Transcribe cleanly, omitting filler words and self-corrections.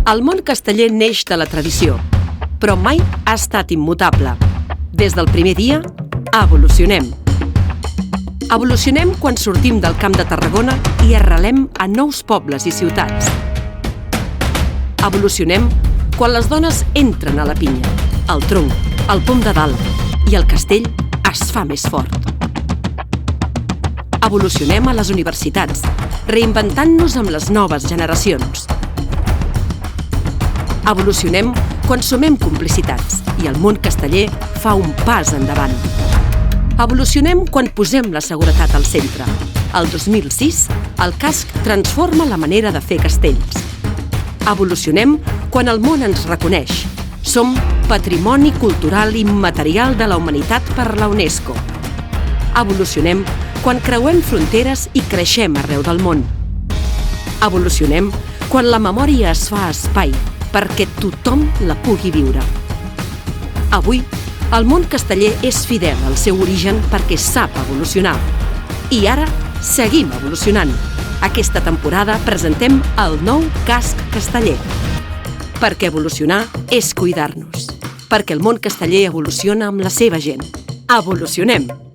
El món casteller neix de la tradició, però mai ha estat immutable. Des del primer dia, evolucionem. Evolucionem quan sortim del Camp de Tarragona i arrelem a nous pobles i ciutats. Evolucionem quan les dones entren a la pinya, el tronc, el pom de dalt i el castell es fa més fort. Evolucionem a les universitats, reinventant-nos amb les noves generacions. Evolucionem quan sumem complicitats i el món casteller fa un pas endavant. Evolucionem quan posem la seguretat al centre. El 2006, el casc transforma la manera de fer castells. Evolucionem quan el món ens reconeix. Som Patrimoni Cultural Immaterial de la Humanitat per la UNESCO. Evolucionem quan creuem fronteres i creixem arreu del món. Evolucionem quan la memòria es fa espai perquè tothom la pugui viure. Avui, el món casteller és fidel al seu origen perquè sap evolucionar. I ara seguim evolucionant. Aquesta temporada presentem el nou casc casteller. Perquè evolucionar és cuidar-nos. Perquè el món casteller evoluciona amb la seva gent. Evolucionem!